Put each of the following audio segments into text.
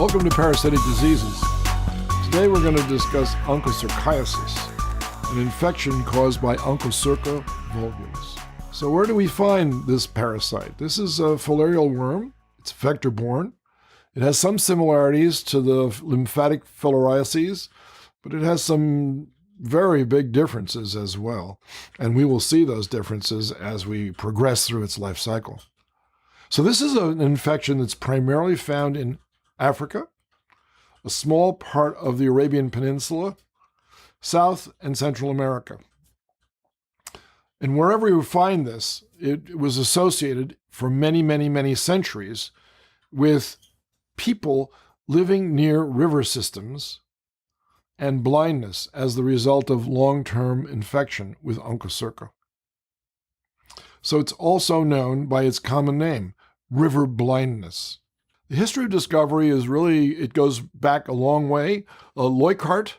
Welcome to Parasitic Diseases. Today we're going to discuss Onchocercaiasis, an infection caused by Onchocerca volvulus. So where do we find this parasite? This is a filarial worm. It's vector-borne. It has some similarities to the lymphatic filariasis, but it has some very big differences as well. And we will see those differences as we progress through its life cycle. So this is an infection that's primarily found in Africa, a small part of the Arabian Peninsula, South and Central America. And wherever you find this, it was associated for many, many, many centuries with people living near river systems and blindness as the result of long-term infection with Onchocerca. So it's also known by its common name, river blindness. The history of discovery is really, it goes back a long way. Leuckart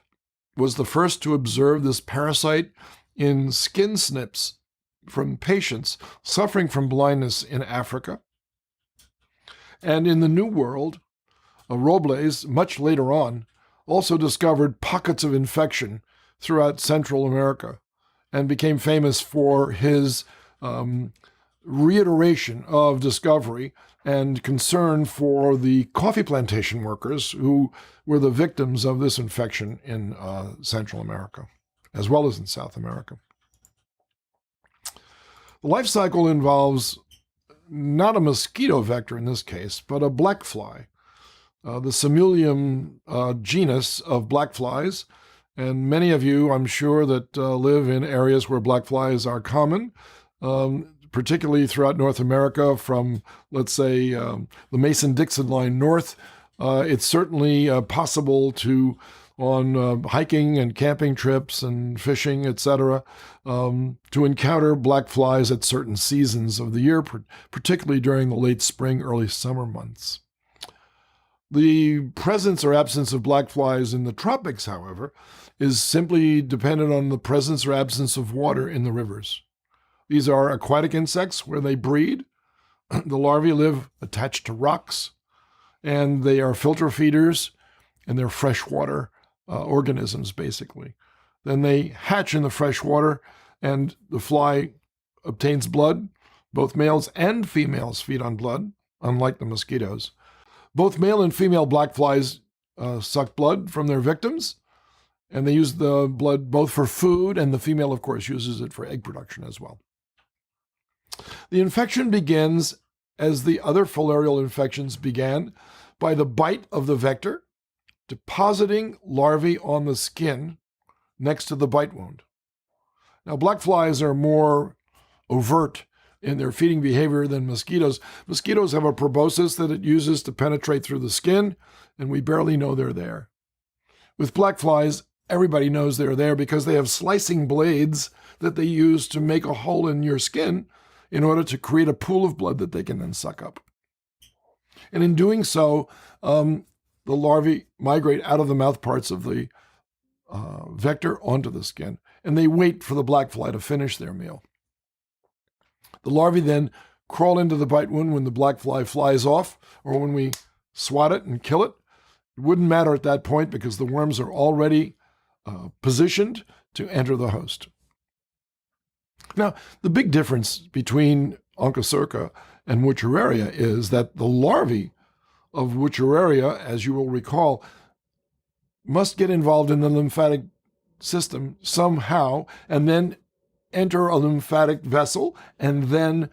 was the first to observe this parasite in skin snips from patients suffering from blindness in Africa. And in the New World, Robles, much later on, also discovered pockets of infection throughout Central America and became famous for his reiteration of discovery and concern for the coffee plantation workers who were the victims of this infection in Central America, as well as in South America. The life cycle involves not a mosquito vector in this case, but a black fly, the Simulium genus of black flies. And many of you, I'm sure, that live in areas where black flies are common, particularly throughout North America from, let's say, the Mason-Dixon line north. It's certainly possible to, on hiking and camping trips and fishing, etc., to encounter black flies at certain seasons of the year, particularly during the late spring, early summer months. The presence or absence of black flies in the tropics, however, is simply dependent on the presence or absence of water in the rivers. These are aquatic insects where they breed. The larvae live attached to rocks, and they are filter feeders, and they're freshwater organisms, basically. Then they hatch in the fresh water, and the fly obtains blood. Both males and females feed on blood, unlike the mosquitoes. Both male and female black flies suck blood from their victims, and they use the blood both for food, and the female, of course, uses it for egg production as well. The infection begins, as the other filarial infections began, by the bite of the vector, depositing larvae on the skin next to the bite wound. Now, black flies are more overt in their feeding behavior than mosquitoes. Mosquitoes have a proboscis that it uses to penetrate through the skin, and we barely know they're there. With black flies, everybody knows they're there because they have slicing blades that they use to make a hole in your skin in order to create a pool of blood that they can then suck up. And in doing so, the larvae migrate out of the mouth parts of the vector onto the skin, and they wait for the black fly to finish their meal. The larvae then crawl into the bite wound when the black fly flies off, or when we swat it and kill it. It wouldn't matter at that point because the worms are already positioned to enter the host. Now, the big difference between Onchocerca and Wuchereria is that the larvae of Wuchereria, as you will recall, must get involved in the lymphatic system somehow and then enter a lymphatic vessel and then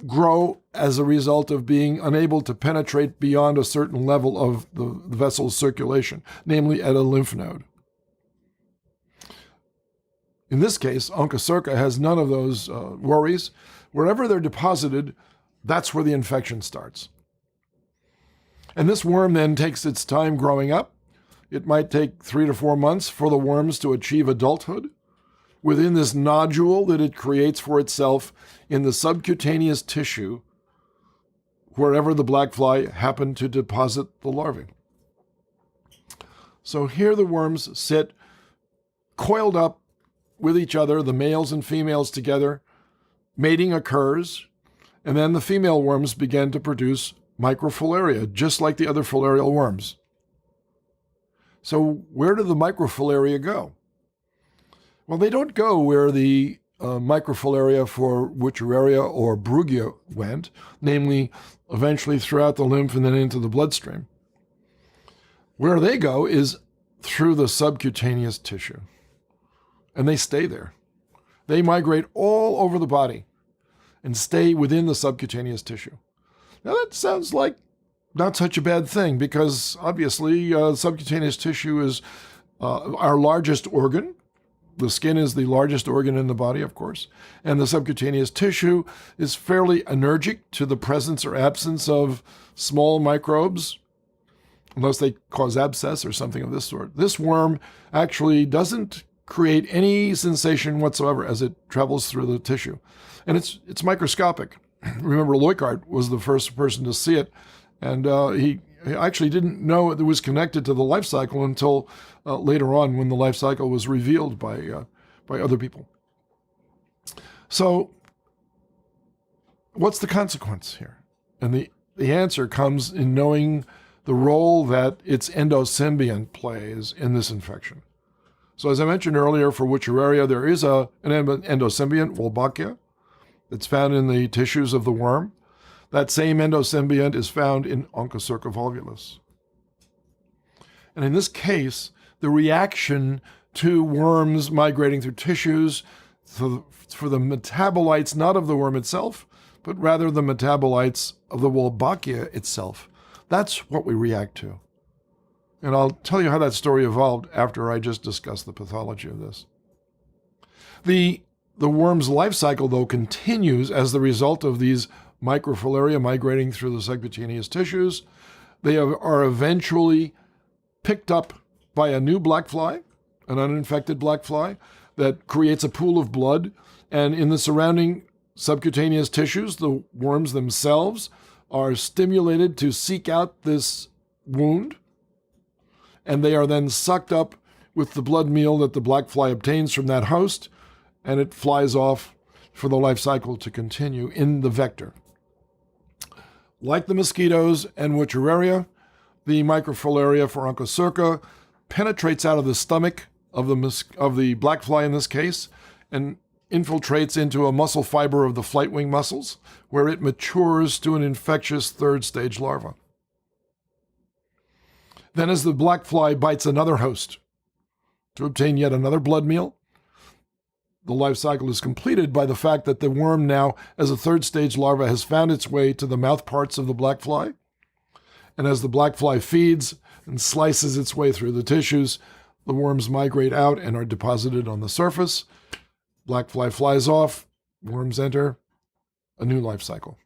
grow as a result of being unable to penetrate beyond a certain level of the vessel's circulation, namely at a lymph node. In this case, Onchocerca has none of those worries. Wherever they're deposited, that's where the infection starts. And this worm then takes its time growing up. It might take 3 to 4 months for the worms to achieve adulthood within this nodule that it creates for itself in the subcutaneous tissue wherever the black fly happened to deposit the larvae. So here the worms sit coiled up with each other, the males and females together. Mating occurs, and then the female worms begin to produce microfilaria, just like the other filarial worms. So where do the microfilaria go? Well, they don't go where the microfilaria for Wuchereria or Brugia went, namely eventually throughout the lymph and then into the bloodstream. Where they go is through the subcutaneous tissue, and they stay there. They migrate all over the body and stay within the subcutaneous tissue. Now that sounds like not such a bad thing, because obviously subcutaneous tissue is our largest organ. The skin is the largest organ in the body, of course, and the subcutaneous tissue is fairly allergic to the presence or absence of small microbes, unless they cause abscess or something of this sort. This worm actually doesn't create any sensation whatsoever as it travels through the tissue. And it's microscopic. Remember, Leuckart was the first person to see it, and he actually didn't know it was connected to the life cycle until later on, when the life cycle was revealed by other people. So what's the consequence here? And the answer comes in knowing the role that its endosymbiont plays in this infection. So as I mentioned earlier, for Wuchereria, there is an endosymbiont, Wolbachia, that's found in the tissues of the worm. That same endosymbiont is found in Onchocerca volvulus. And in this case, the reaction to worms migrating through tissues for the metabolites, not of the worm itself, but rather the metabolites of the Wolbachia itself. That's what we react to. And I'll tell you how that story evolved after I just discussed the pathology of this. The worm's life cycle, though, continues as the result of these microfilaria migrating through the subcutaneous tissues. They are eventually picked up by a new black fly, an uninfected black fly, that creates a pool of blood. And in the surrounding subcutaneous tissues, the worms themselves are stimulated to seek out this wound, and they are then sucked up with the blood meal that the black fly obtains from that host, and it flies off for the life cycle to continue in the vector. Like the mosquitoes and Wuchereria, the microfilaria for Onchocerca penetrates out of the stomach of the black fly in this case, and infiltrates into a muscle fiber of the flight wing muscles, where it matures to an infectious third stage larva. Then as the black fly bites another host to obtain yet another blood meal, the life cycle is completed by the fact that the worm now, as a third stage larva, has found its way to the mouth parts of the black fly. And as the black fly feeds and slices its way through the tissues, the worms migrate out and are deposited on the surface. Black fly flies off, worms enter a new life cycle.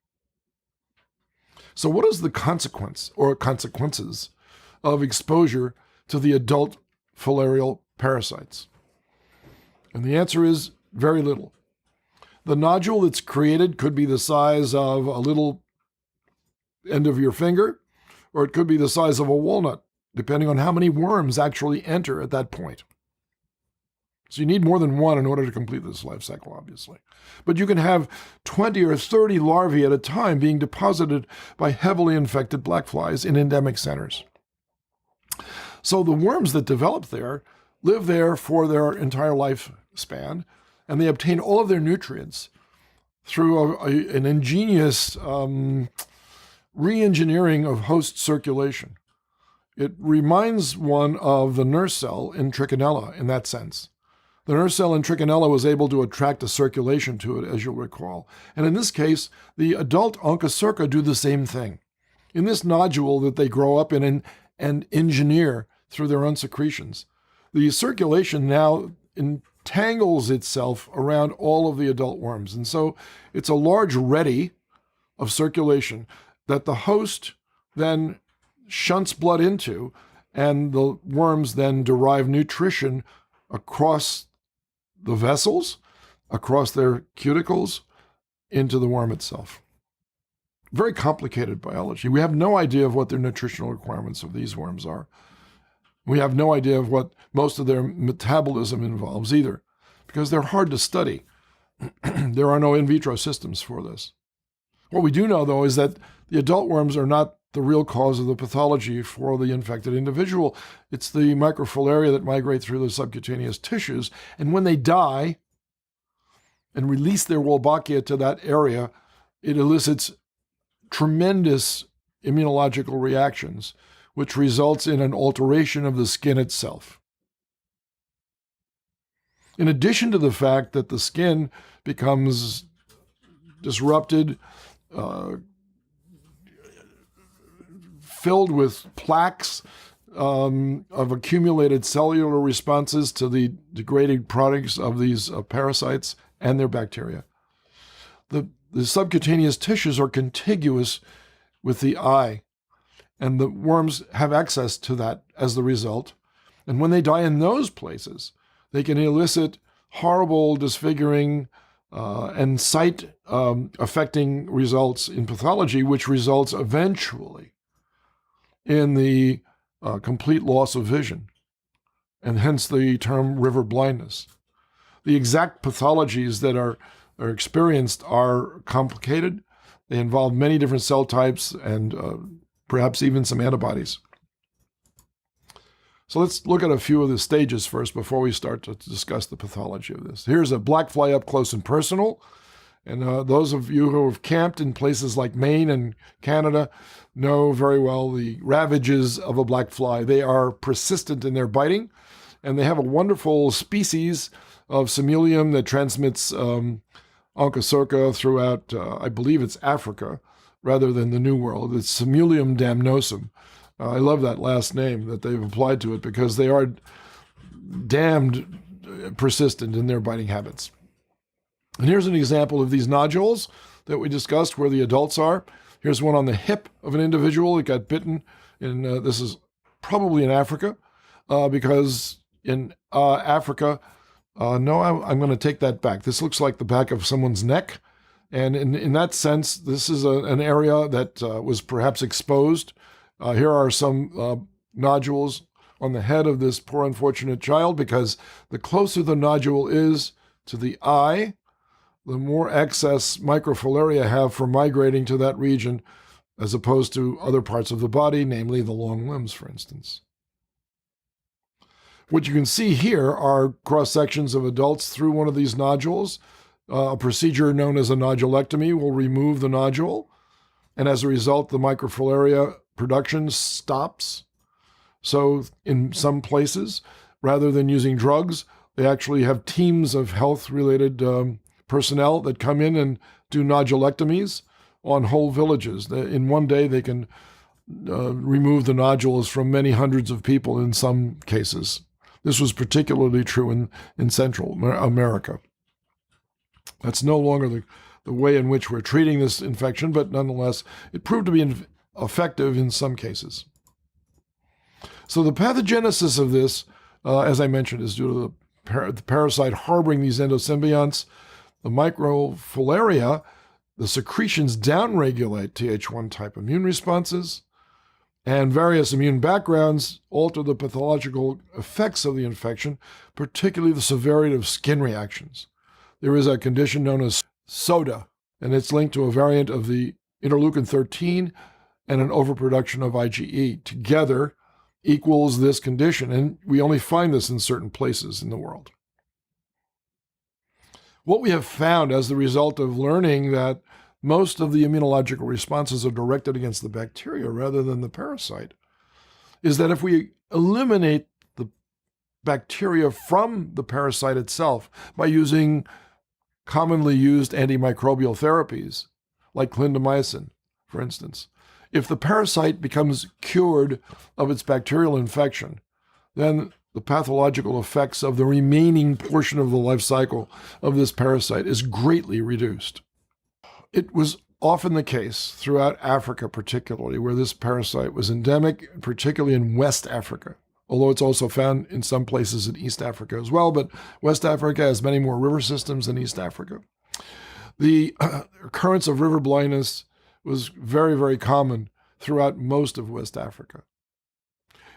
So what is the consequence or consequences of exposure to the adult filarial parasites? And the answer is very little. The nodule that's created could be the size of a little end of your finger, or it could be the size of a walnut, depending on how many worms actually enter at that point. So you need more than one in order to complete this life cycle, obviously. But you can have 20 or 30 larvae at a time being deposited by heavily infected black flies in endemic centers. So the worms that develop there live there for their entire lifespan, and they obtain all of their nutrients through an ingenious re-engineering of host circulation. It reminds one of the nurse cell in Trichinella in that sense. The nurse cell in Trichinella was able to attract a circulation to it, as you'll recall. And in this case, the adult Onchocerca do the same thing. In this nodule that they grow up in and engineer through their own secretions, the circulation now entangles itself around all of the adult worms. And so it's a large ready of circulation that the host then shunts blood into, and the worms then derive nutrition across the vessels, across their cuticles, into the worm itself. Very complicated biology. We have no idea of what their nutritional requirements of these worms are. We have no idea of what most of their metabolism involves either, because they're hard to study. There are no in vitro systems for this. What we do know, though, is that the adult worms are not the real cause of the pathology for the infected individual. It's the microfilaria that migrate through the subcutaneous tissues. And when they die and release their Wolbachia to that area, it elicits tremendous immunological reactions, which results in an alteration of the skin itself. In addition to the fact that the skin becomes disrupted, filled with plaques of accumulated cellular responses to the degraded products of these parasites and their bacteria. The subcutaneous tissues are contiguous with the eye, and the worms have access to that as the result. And when they die in those places, they can elicit horrible, disfiguring, and sight-affecting results in pathology, which results eventually in the complete loss of vision, and hence the term river blindness. The exact pathologies that are experienced are complicated. They involve many different cell types and perhaps even some antibodies. So let's look at a few of the stages first before we start to discuss the pathology of this. Here's a black fly up close and personal. And those of you who have camped in places like Maine and Canada know very well the ravages of a black fly. They are persistent in their biting, and they have a wonderful species of Simulium that transmits Onchocerca throughout, I believe it's Africa, rather than the New World. It's Simulium damnosum. I love that last name that they've applied to it because they are damned persistent in their biting habits. And here's an example of these nodules that we discussed where the adults are. Here's one on the hip of an individual that got bitten. This is probably in Africa because in Africa, I'm going to take that back. This looks like the back of someone's neck. And in that sense, this is an area that was perhaps exposed. Here are some nodules on the head of this poor unfortunate child, because the closer the nodule is to the eye, the more excess microfilaria have for migrating to that region, as opposed to other parts of the body, namely the long limbs, for instance. What you can see here are cross-sections of adults through one of these nodules. A procedure known as a nodulectomy will remove the nodule, and as a result, the microfilaria production stops. So in some places, rather than using drugs, they actually have teams of health-related personnel that come in and do nodulectomies on whole villages. In one day, they can remove the nodules from many hundreds of people in some cases. This was particularly true in Central America. That's no longer the way in which we're treating this infection, but nonetheless, it proved to be effective in some cases. So the pathogenesis of this, as I mentioned, is due to the parasite harboring these endosymbionts. The microfilaria, the secretions downregulate Th1 type immune responses, and various immune backgrounds alter the pathological effects of the infection, particularly the severity of skin reactions. There is a condition known as SODA, and it's linked to a variant of the interleukin-13 and an overproduction of IgE. Together equals this condition, and we only find this in certain places in the world. What we have found as the result of learning that most of the immunological responses are directed against the bacteria rather than the parasite is that if we eliminate the bacteria from the parasite itself by using commonly used antimicrobial therapies, like clindamycin, for instance, if the parasite becomes cured of its bacterial infection, then the pathological effects of the remaining portion of the life cycle of this parasite is greatly reduced. It was often the case throughout Africa, particularly, where this parasite was endemic, particularly in West Africa, although it's also found in some places in East Africa as well, but West Africa has many more river systems than East Africa. The occurrence of river blindness was very, very common throughout most of West Africa.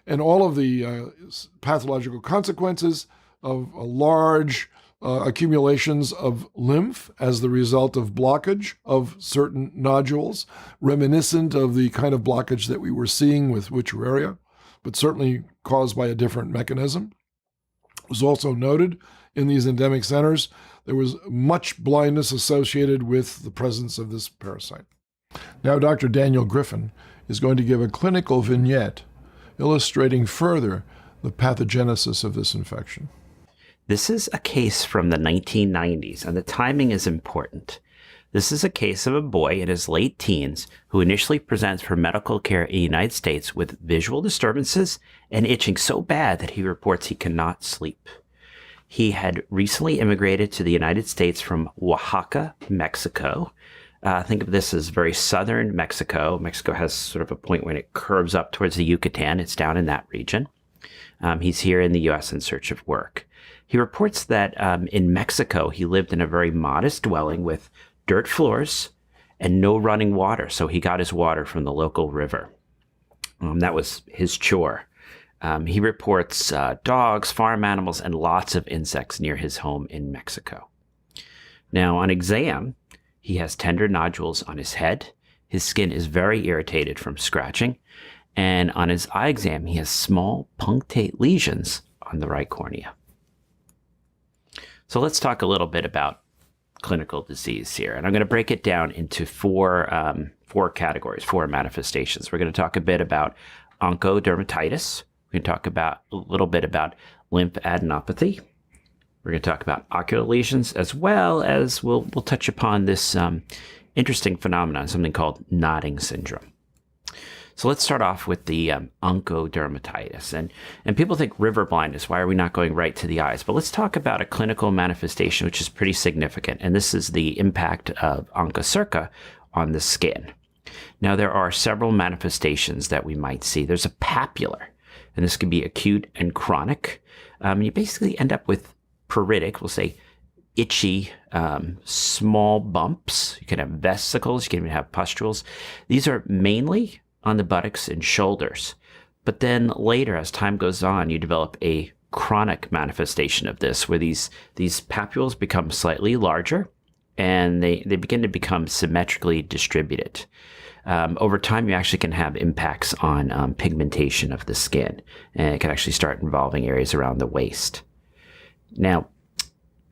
And all of the pathological consequences of a large accumulations of lymph as the result of blockage of certain nodules, reminiscent of the kind of blockage that we were seeing with Wuchereria, but certainly caused by a different mechanism. It was also noted in these endemic centers there was much blindness associated with the presence of this parasite. Now, Dr. Daniel Griffin is going to give a clinical vignette illustrating further the pathogenesis of this infection. This is a case from the 1990s, and the timing is important. This is a case of a boy in his late teens who initially presents for medical care in the United States with visual disturbances and itching so bad that he reports he cannot sleep. He had recently immigrated to the United States from Oaxaca, Mexico. Think of this as very southern Mexico. Mexico has sort of a point when it curves up towards the Yucatan. It's down in that region. He's here in the U.S. in search of work. He reports that in Mexico, he lived in a very modest dwelling with dirt floors and no running water. So he got his water from the local river. That was his chore. He reports dogs, farm animals, and lots of insects near his home in Mexico. Now, on exam, he has tender nodules on his head. His skin is very irritated from scratching. And on his eye exam, he has small punctate lesions on the right cornea. So let's talk a little bit about clinical disease here. And I'm going to break it down into four categories, four manifestations. We're going to talk a bit about onchodermatitis. We're going to talk a little bit about lymphadenopathy. We're going to talk about ocular lesions, as well as we'll touch upon this interesting phenomenon, something called nodding syndrome. So let's start off with the onchodermatitis. And people think river blindness. Why are we not going right to the eyes? But let's talk about a clinical manifestation which is pretty significant. And this is the impact of Onchocerca on the skin. Now, there are several manifestations that we might see. There's a papular, and this can be acute and chronic. You basically end up with pruritic, we'll say itchy, small bumps. You can have vesicles. You can even have pustules. These are mainly on the buttocks and shoulders. But then later, as time goes on, you develop a chronic manifestation of this, where these papules become slightly larger and they begin to become symmetrically distributed. Over time, you actually can have impacts on pigmentation of the skin, and it can actually start involving areas around the waist. Now,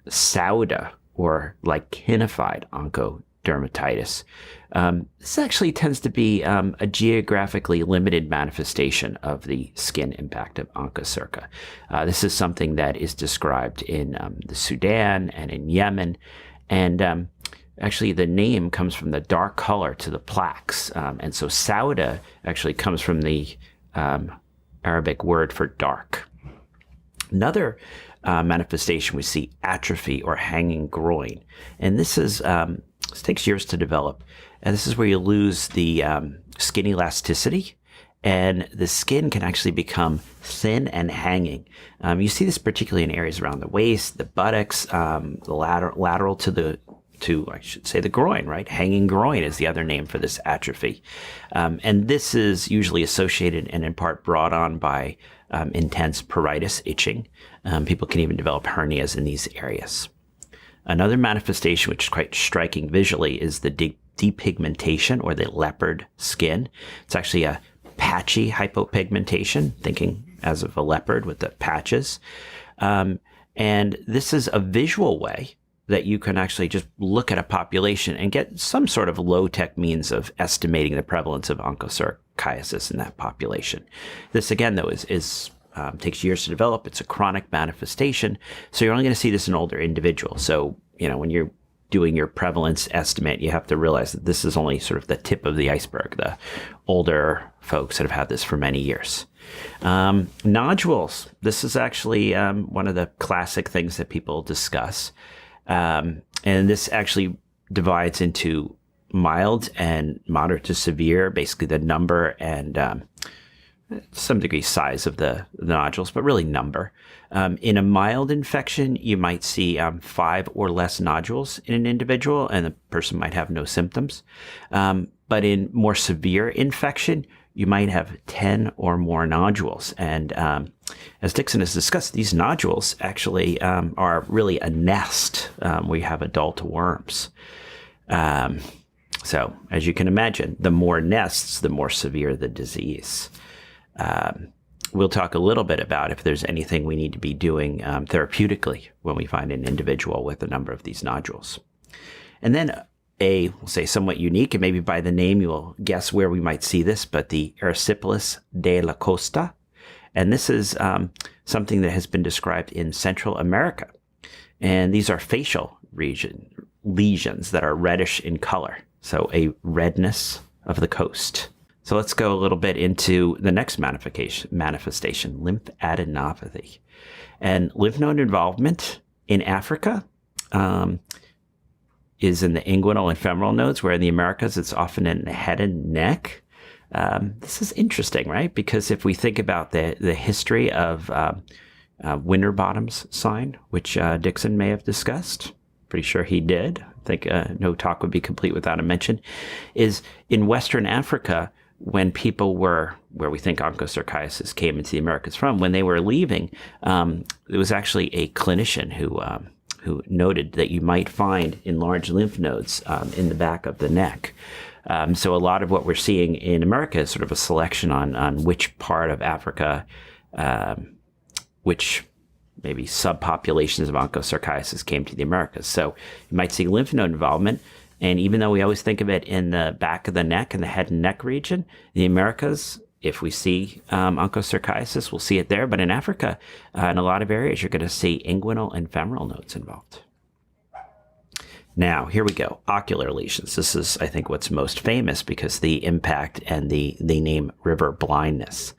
Sauda, or lichenified onchodermatitis, this actually tends to be a geographically limited manifestation of the skin impact of Onchocerca. This is something that is described in the Sudan and in Yemen, and actually the name comes from the dark color to the plaques, and so Sauda actually comes from the Arabic word for dark. Another manifestation we see atrophy or hanging groin, and this takes years to develop. And this is where you lose the skin elasticity, and the skin can actually become thin and hanging. You see this particularly in areas around the waist, the buttocks, the lateral to I should say the groin, right? Hanging groin is the other name for this atrophy. And this is usually associated and in part brought on by intense pruritus, itching. People can even develop hernias in these areas. Another manifestation, which is quite striking visually, is the depigmentation, or the leopard skin. It's actually a patchy hypopigmentation, thinking as of a leopard with the patches. And this is a visual way that you can actually just look at a population and get some sort of low-tech means of estimating the prevalence of onchocercaiasis in that population. This, again, though, is takes years to develop. It's a chronic manifestation, so you're only going to see this in older individuals. So, when you're doing your prevalence estimate, you have to realize that this is only sort of the tip of the iceberg, the older folks that have had this for many years. Nodules. This is actually one of the classic things that people discuss. And this actually divides into mild and moderate to severe, basically the number and some degree size of the nodules, but really number. In a mild infection, you might see 5 or less nodules in an individual, and the person might have no symptoms. But in more severe infection, you might have 10 or more nodules. And As Dickson has discussed, these nodules actually are really a nest where you have adult worms. So, as you can imagine, the more nests, the more severe the disease. We'll talk a little bit about if there's anything we need to be doing therapeutically when we find an individual with a number of these nodules. And then we'll say somewhat unique, and maybe by the name you'll guess where we might see this, but the erysipelas de la costa. And this is something that has been described in Central America. And these are facial lesions that are reddish in color. So a redness of the coast. So let's go a little bit into the next manifestation, lymphadenopathy. And lymph node involvement in Africa is in the inguinal and femoral nodes, where in the Americas it's often in the head and neck. This is interesting, right? Because if we think about the history of Winterbottom's sign, which Dickson may have discussed, pretty sure he did. I think no talk would be complete without a mention, is in Western Africa, when people were, where we think Onchocercaiasis came into the Americas from, when they were leaving, it was actually a clinician who noted that you might find enlarged lymph nodes in the back of the neck. So a lot of what we're seeing in America is sort of a selection on which part of Africa, which maybe subpopulations of Onchocercaiasis came to the Americas. So you might see lymph node involvement. And even though we always think of it in the back of the neck and the head and neck region, the Americas, if we see Onchocercaiasis, we'll see it there. But in Africa, in a lot of areas, you're going to see inguinal and femoral nodes involved. Now, here we go. Ocular lesions. This is, I think, what's most famous because the impact and the name river blindness.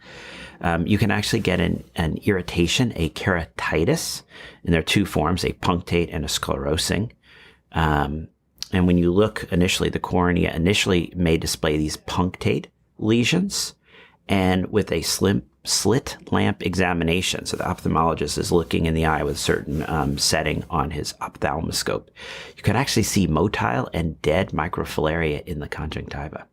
You can actually get an irritation, a keratitis, and there are two forms, a punctate and a sclerosing. And when you look initially, the cornea initially may display these punctate lesions, and with a slit lamp examination, so the ophthalmologist is looking in the eye with a certain setting on his ophthalmoscope, you can actually see motile and dead microfilaria in the conjunctiva.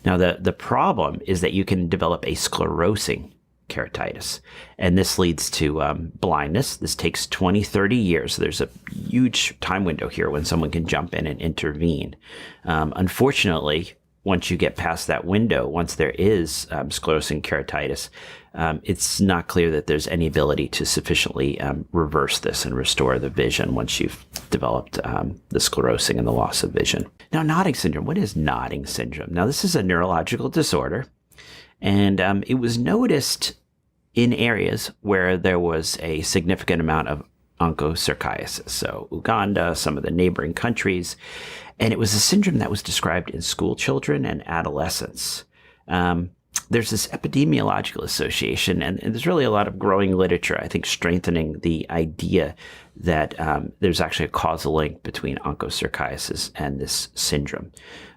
Now, the problem is that you can develop a sclerosing keratitis, and this leads to blindness. This takes 20, 30 years. So there's a huge time window here when someone can jump in and intervene. Unfortunately, once you get past that window, once there is sclerosing keratitis, it's not clear that there's any ability to sufficiently reverse this and restore the vision once you've developed the sclerosing and the loss of vision. Now, nodding syndrome. What is nodding syndrome? Now, this is a neurological disorder, and it was noticed in areas where there was a significant amount of Onchocercaiasis, so Uganda, some of the neighboring countries, and it was a syndrome that was described in school children and adolescents. There's this epidemiological association, and there's really a lot of growing literature, I think, strengthening the idea that there's actually a causal link between Onchocercaiasis and this syndrome.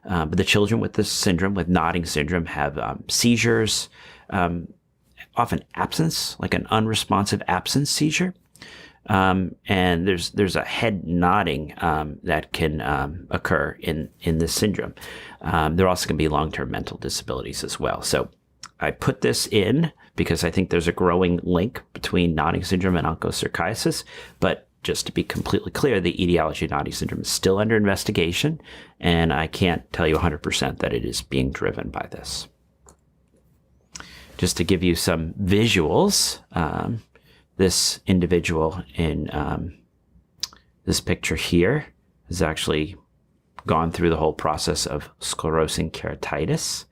But the children with this syndrome, with nodding syndrome, have seizures, often absence, like an unresponsive absence seizure. And there's a head nodding that can occur in this syndrome. There also can be long-term mental disabilities as well. So I put this in because I think there's a growing link between nodding syndrome and Onchocercaiasis. But just to be completely clear, the etiology of nodding syndrome is still under investigation, and I can't tell you 100% that it is being driven by this. Just to give you some visuals, this individual in this picture here has actually gone through the whole process of sclerosing keratitis.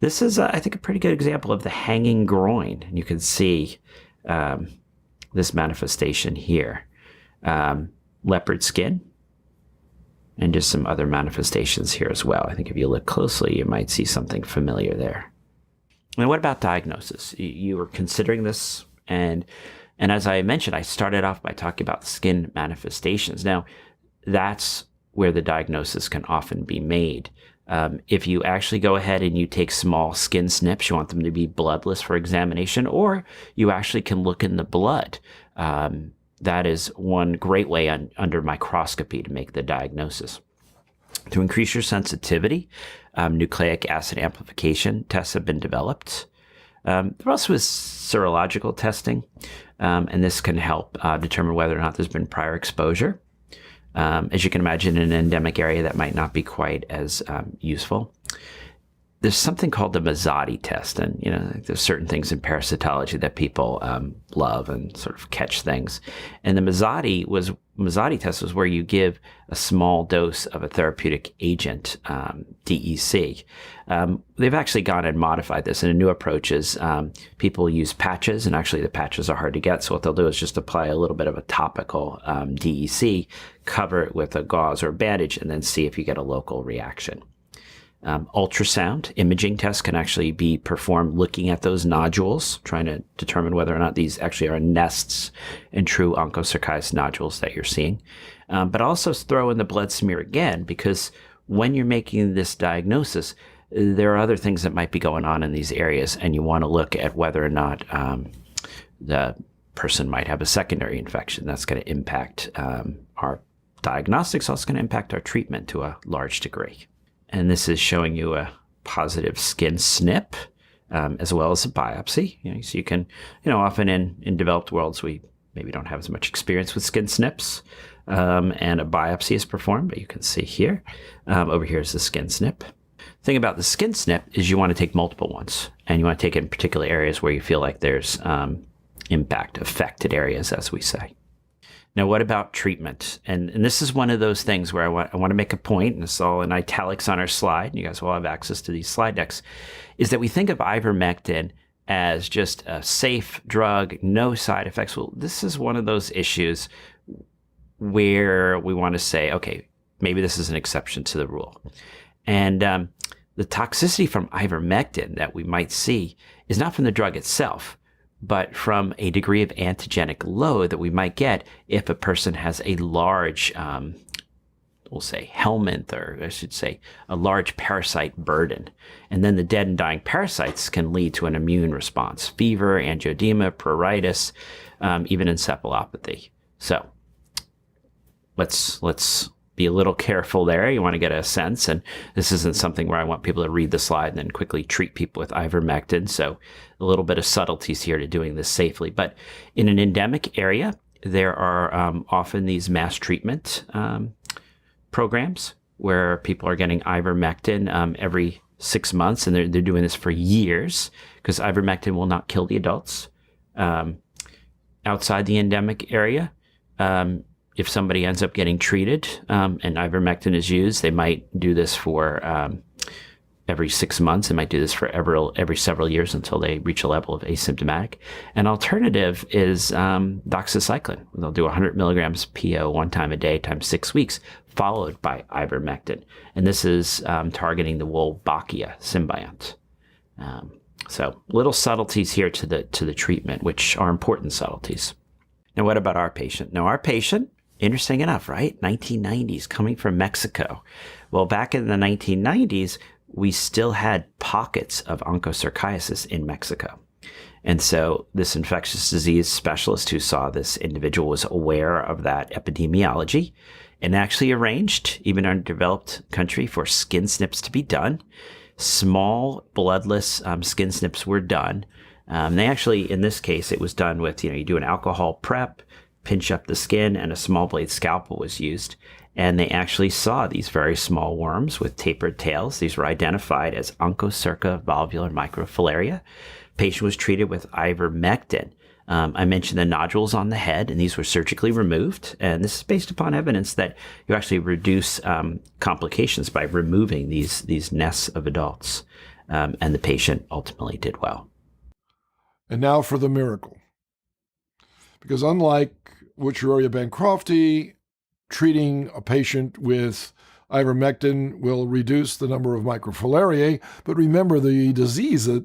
This is, I think, a pretty good example of the hanging groin. And you can see this manifestation here. Leopard skin, and just some other manifestations here as well. I think if you look closely, you might see something familiar there. And what about diagnosis? You were considering this, and as I mentioned, I started off by talking about skin manifestations. Now, that's where the diagnosis can often be made. If you actually go ahead and you take small skin snips, you want them to be bloodless for examination, or you actually can look in the blood. That is one great way under microscopy to make the diagnosis. To increase your sensitivity, nucleic acid amplification tests have been developed. There also is serological testing, and this can help determine whether or not there's been prior exposure. As you can imagine, in an endemic area, that might not be quite as useful. There's something called the Noddy test, and there's certain things in parasitology that people love and sort of catch things. And the Noddy test was where you give a small dose of a therapeutic agent, DEC. They've actually gone and modified this, and a new approach is people use patches, and actually the patches are hard to get. So what they'll do is just apply a little bit of a topical DEC, cover it with a gauze or a bandage, and then see if you get a local reaction. Ultrasound imaging tests can actually be performed looking at those nodules, trying to determine whether or not these actually are nests and true Onchocercaiasis nodules that you're seeing. But also throw in the blood smear again, because when you're making this diagnosis, there are other things that might be going on in these areas, and you want to look at whether or not the person might have a secondary infection. That's going to impact our diagnostics, also going to impact our treatment to a large degree. And this is showing you a positive skin snip, as well as a biopsy. So you can, often in developed worlds, we maybe don't have as much experience with skin snips, and a biopsy is performed, but you can see here, over here is the skin snip. The thing about the skin snip is you want to take multiple ones, and you want to take it in particular areas where you feel like there's affected areas, as we say. Now, what about treatment? And this is one of those things where I want to make a point, and it's all in italics on our slide, and you guys will have access to these slide decks, is that we think of ivermectin as just a safe drug, no side effects. Well, this is one of those issues where we want to say, okay, maybe this is an exception to the rule. And the toxicity from ivermectin that we might see is not from the drug itself, but from a degree of antigenic load that we might get if a person has a large, we'll say helminth, or I should say a large parasite burden. And then the dead and dying parasites can lead to an immune response, fever, angioedema, pruritus, even encephalopathy. So let's be a little careful there. You want to get a sense, and this isn't something where I want people to read the slide and then quickly treat people with ivermectin. So a little bit of subtleties here to doing this safely. But in an endemic area, there are often these mass treatment programs where people are getting ivermectin every 6 months, and they're doing this for years, because ivermectin will not kill the adults. Outside the endemic area, if somebody ends up getting treated and ivermectin is used, they might do this for every 6 months. They might do this for every several years until they reach a level of asymptomatic. An alternative is doxycycline. They'll do 100 milligrams PO 1 time a day times 6 weeks, followed by ivermectin. And this is targeting the Wolbachia symbiont. So little subtleties here to the treatment, which are important subtleties. Now, what about our patient? Now, our patient, interesting enough, right? 1990s, coming from Mexico. Well, back in the 1990s, we still had pockets of Onchocercaiasis in Mexico. And so this infectious disease specialist who saw this individual was aware of that epidemiology and actually arranged, even in a developed country, for skin snips to be done. Small, bloodless skin snips were done. They actually, in this case, it was done with, you do an alcohol prep, pinch up the skin, and a small blade scalpel was used. And they actually saw these very small worms with tapered tails. These were identified as Onchocerca volvular microfilaria. Patient was treated with ivermectin. I mentioned the nodules on the head, and these were surgically removed. And this is based upon evidence that you actually reduce complications by removing these nests of adults. And the patient ultimately did well. And now for the miracle. Because unlike Wuchereria bancrofti, treating a patient with ivermectin will reduce the number of microfilariae, but remember, the disease that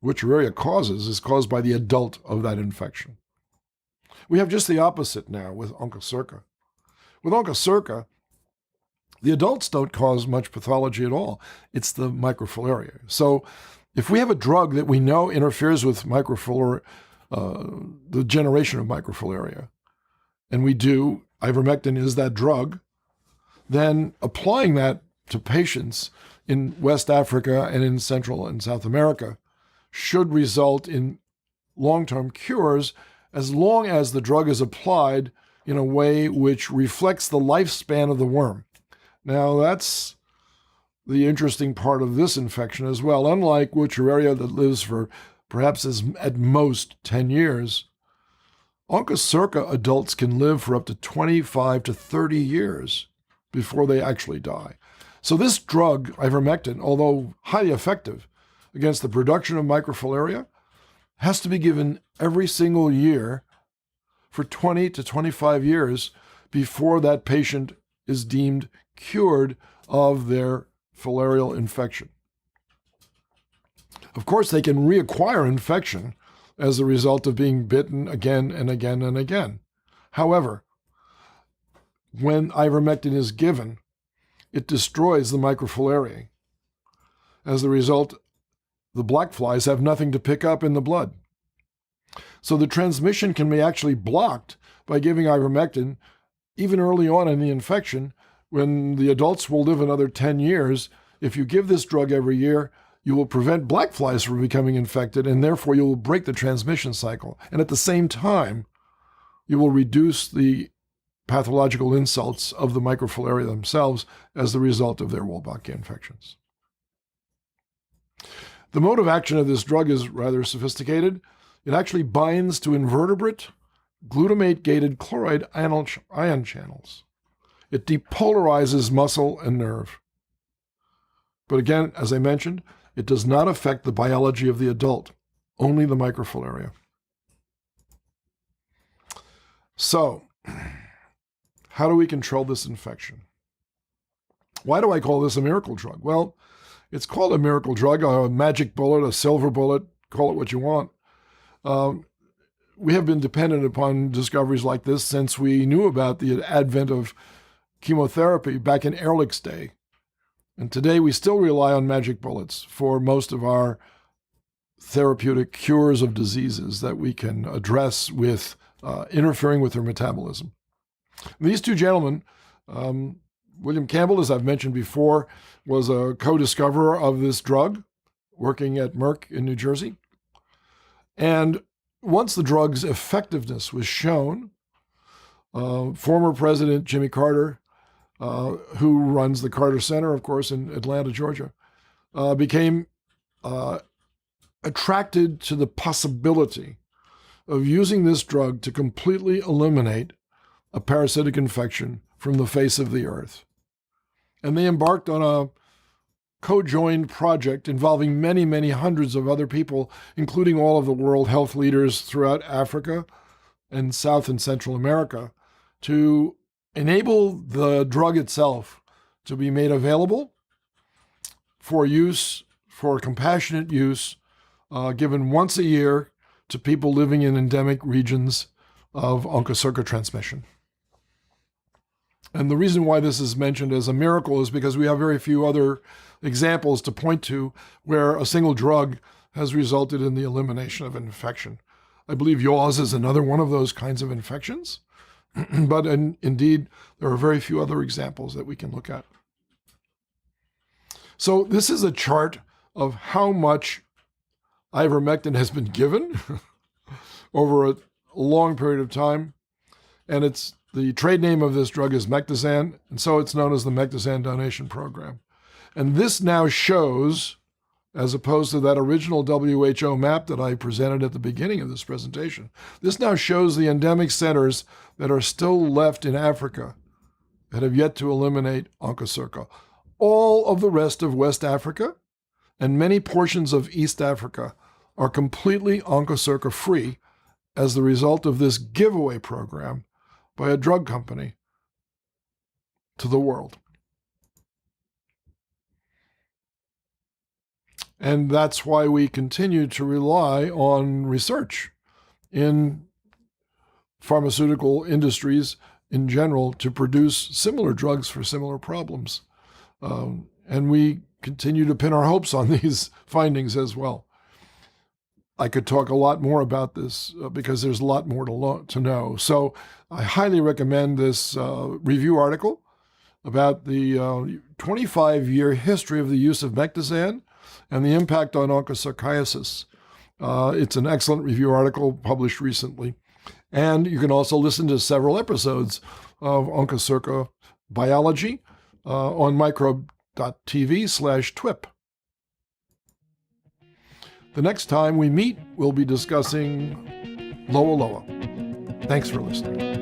Wuchereria causes is caused by the adult of that infection. We have just the opposite now with Onchocerca. With Onchocerca, the adults don't cause much pathology at all. It's the microfilaria. So if we have a drug that we know interferes with microfilaria, the generation of microfilaria, and we do, ivermectin is that drug, then applying that to patients in West Africa and in Central and South America should result in long-term cures as long as the drug is applied in a way which reflects the lifespan of the worm. Now, that's the interesting part of this infection as well. Unlike Wuchereria that lives for perhaps at most 10 years, Onchocerca adults can live for up to 25 to 30 years before they actually die. So this drug, ivermectin, although highly effective against the production of microfilaria, has to be given every single year for 20 to 25 years before that patient is deemed cured of their filarial infection. Of course, they can reacquire infection as a result of being bitten again and again and again. However, when ivermectin is given, it destroys the microfilariae. As a result, the black flies have nothing to pick up in the blood. So the transmission can be actually blocked by giving ivermectin even early on in the infection, when the adults will live another 10 years. If you give this drug every year, you will prevent black flies from becoming infected, and therefore you will break the transmission cycle. And at the same time, you will reduce the pathological insults of the microfilaria themselves as the result of their Wolbachia infections. The mode of action of this drug is rather sophisticated. It actually binds to invertebrate glutamate-gated chloride ion channels. It depolarizes muscle and nerve. But again, as I mentioned, it does not affect the biology of the adult, only the microfilaria. So, how do we control this infection? Why do I call this a miracle drug? Well, it's called a miracle drug, a magic bullet, a silver bullet, call it what you want. We have been dependent upon discoveries like this since we knew about the advent of chemotherapy back in Ehrlich's day. And today we still rely on magic bullets for most of our therapeutic cures of diseases that we can address with interfering with their metabolism. These two gentlemen, William Campbell, as I've mentioned before, was a co-discoverer of this drug, working at Merck in New Jersey. And once the drug's effectiveness was shown, former President Jimmy Carter, who runs the Carter Center, of course, in Atlanta, Georgia, became attracted to the possibility of using this drug to completely eliminate a parasitic infection from the face of the earth. And they embarked on a co-joined project involving many, many hundreds of other people, including all of the world health leaders throughout Africa and South and Central America, to enable the drug itself to be made available for use, for compassionate use, given once a year to people living in endemic regions of Onchocerca transmission. And the reason why this is mentioned as a miracle is because we have very few other examples to point to where a single drug has resulted in the elimination of an infection. I believe yaws is another one of those kinds of infections, but indeed, there are very few other examples that we can look at. So this is a chart of how much ivermectin has been given over a long period of time, and the trade name of this drug is Mectizan, and so it's known as the Mectizan Donation Program. And this now shows, as opposed to that original WHO map that I presented at the beginning of this presentation, this now shows the endemic centers that are still left in Africa that have yet to eliminate Onchocerca. All of the rest of West Africa and many portions of East Africa are completely Onchocerca free as the result of this giveaway program by a drug company to the world. And that's why we continue to rely on research in pharmaceutical industries in general to produce similar drugs for similar problems. And we continue to pin our hopes on these findings as well. I could talk a lot more about this because there's a lot more to know. So I highly recommend this review article about the 25-year history of the use of Mectizan and the impact on onchocercaiasis It's an excellent review article published recently. And you can also listen to several episodes of Onchocerca Biology on microbe.tv/TWIP. The next time we meet, we'll be discussing Loa Loa. Thanks for listening.